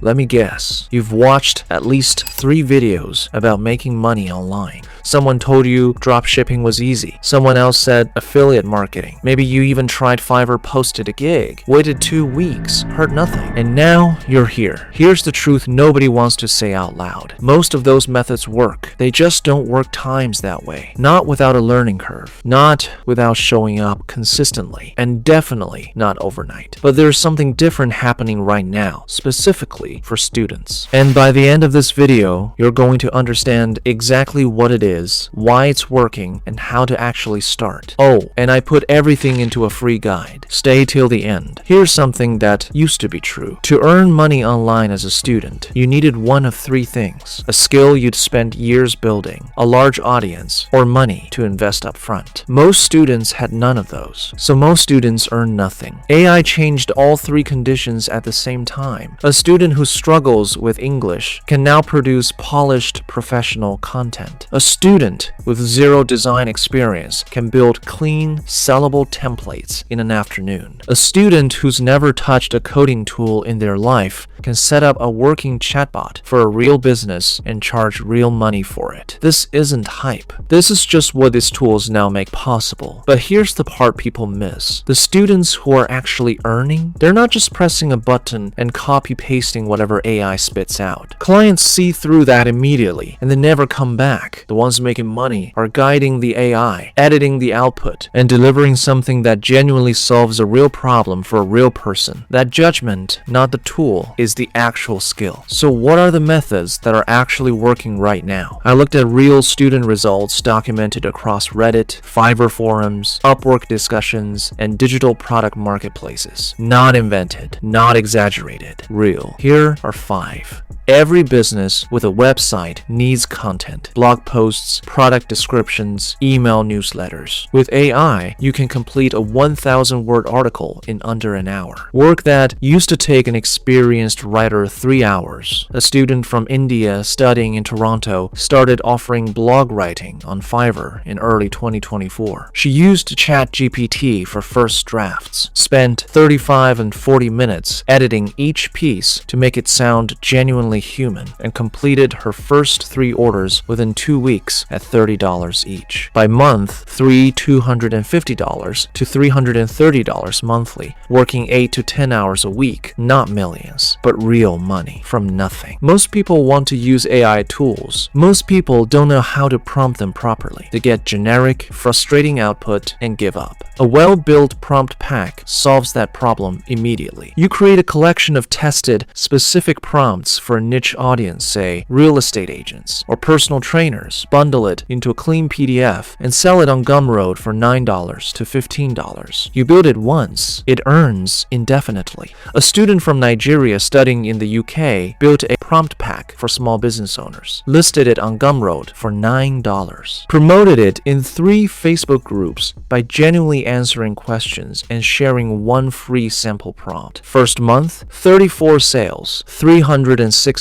Let me guess, you've watched at least 3 videos about making money online. Someone told you dropshipping was easy. Someone else said affiliate marketing. Maybe you even tried Fiverr, posted a gig, waited 2 weeks, heard nothing. And now you're here. Here's the truth nobody wants to say out loud. Most of those methods work. They just don't work times that way. Not without a learning curve. Not without showing up consistently. And definitely not overnight. But there's something different happening right now, specifically for students. And by the end of this video, you're going to understand exactly what it is, why it's working, and how to actually start. Oh, and I put everything into a free guide. Stay till the end. Here's something that used to be true. To earn money online as a student, you needed one of 3 things: a skill you'd spent years building, a large audience, or money to invest up front. Most students had none of those, so most students earned nothing. AI changed all 3 conditions at the same time. A student who struggles with English can now produce polished professional content. A student with 0 design experience can build clean, sellable templates in an afternoon. A student who's never touched a coding tool in their life can set up a working chatbot for a real business and charge real money for it. This isn't hype. This is just what these tools now make possible. But here's the part people miss. The students who are actually earning, they're not just pressing a button and copy-pasting whatever AI spits out. Clients see through that immediately and they never come back. The ones making money are guiding the AI, editing the output, and delivering something that genuinely solves a real problem for a real person. That judgment, not the tool, is the actual skill. So what are the methods that are actually working right now? I looked at real student results documented across Reddit, Fiverr forums, Upwork discussions, and digital product marketplaces. Not invented, not exaggerated, real. Here are 5. Every business with a website needs content, blog posts, product descriptions, email newsletters. With AI, you can complete a 1,000-word article in under an hour. Work that used to take an experienced writer 3 hours. A student from India studying in Toronto started offering blog writing on Fiverr in early 2024. She used ChatGPT for first drafts, spent 35 and 40 minutes editing each piece to make it sound genuinely human, and completed her first 3 orders within 2 weeks at $30 each. By month, $250 to $330 monthly, working 8 to 10 hours a week, not millions, but real money from nothing. Most people want to use AI tools. Most people don't know how to prompt them properly. They get generic, frustrating output and give up. A well-built prompt pack solves that problem immediately. You create a collection of tested, specific prompts for a niche audience, say real estate agents or personal trainers, bundle it into a clean PDF and sell it on Gumroad for $9 to $15. You build it once, it earns indefinitely. A student from Nigeria studying in the UK built a prompt pack for small business owners, listed it on Gumroad for $9, promoted it in 3 Facebook groups by genuinely answering questions and sharing 1 free sample prompt. First month, 34 sales, $306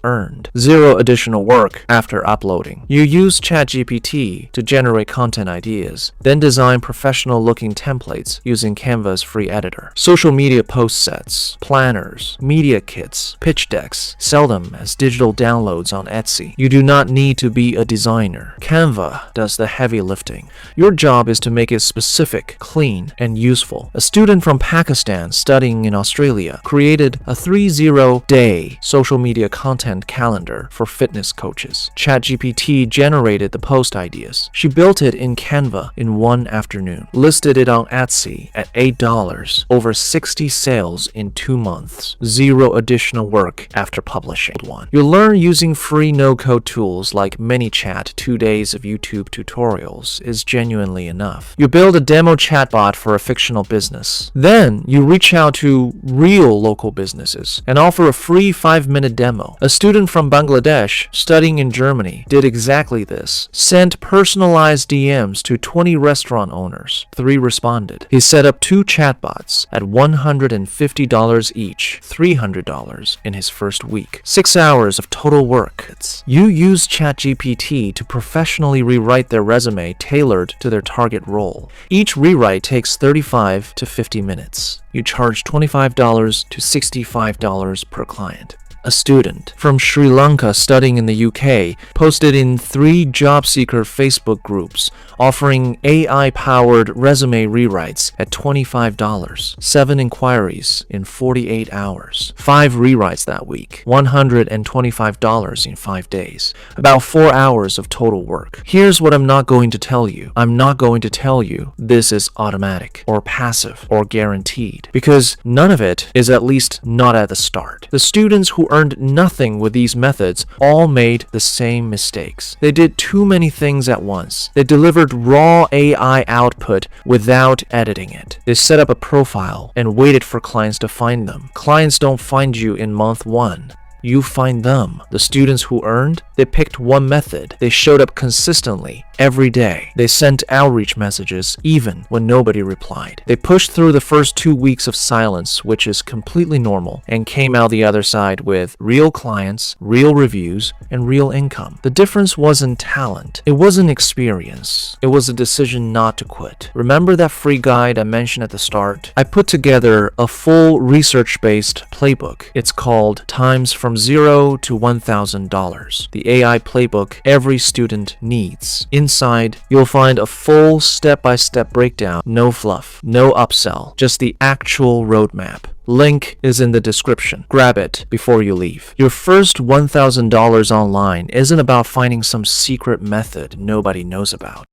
earned, 0 additional work after uploading. You use ChatGPT to generate content ideas, then design professional-looking templates using Canva's free editor. Social media post sets, planners, media kits, pitch decks, sell them as digital downloads on Etsy. You do not need to be a designer. Canva does the heavy lifting. Your job is to make it specific, clean, and useful. A student from Pakistan studying in Australia created a 30-day social media content calendar for fitness coaches. ChatGPT generated the post ideas. She built it in Canva in 1 afternoon, listed it on Etsy at $8, over 60 sales in 2 months, 0 additional work after publishing one. You'll learn using free no-code tools like ManyChat. 2 days of YouTube tutorials is genuinely enough. You build a demo chatbot for a fictional business. Then you reach out to real local businesses and offer a free 5-minute demo. A student from Bangladesh studying in Germany did exactly this. Sent personalized DMs to 20 restaurant owners. 3 responded. He set up 2 chatbots at $150 each, $300 in his first week. 6 hours of total work. You use ChatGPT to professionally rewrite their resume tailored to their target role. Each rewrite takes 35 to 50 minutes. You charge $25 to $65 per client. A student from Sri Lanka studying in the UK posted in 3 job seeker Facebook groups offering AI-powered resume rewrites at $25, 7 inquiries in 48 hours, 5 rewrites that week, $125 in 5 days, about 4 hours of total work. Here's what I'm not going to tell you. I'm not going to tell you this is automatic or passive or guaranteed, because none of it is, at least not at the start. The students who earned nothing with these methods all made the same mistakes. They did too many things at once. They delivered raw AI output without editing it. They set up a profile and waited for clients to find them. Clients don't find you in month 1. You find them. The students who earned, they picked one method. They showed up consistently every day. They sent outreach messages even when nobody replied. They pushed through the first 2 weeks of silence, which is completely normal, and came out the other side with real clients, real reviews, and real income. The difference wasn't talent. It wasn't experience. It was a decision not to quit. Remember that free guide I mentioned at the start? I put together a full research-based playbook. It's called Times from $0 to $1,000. The AI playbook every student needs. Inside, you'll find a full step-by-step breakdown, no fluff, no upsell, just the actual roadmap. Link is in the description. Grab it before you leave. Your first $1,000 online isn't about finding some secret method nobody knows about.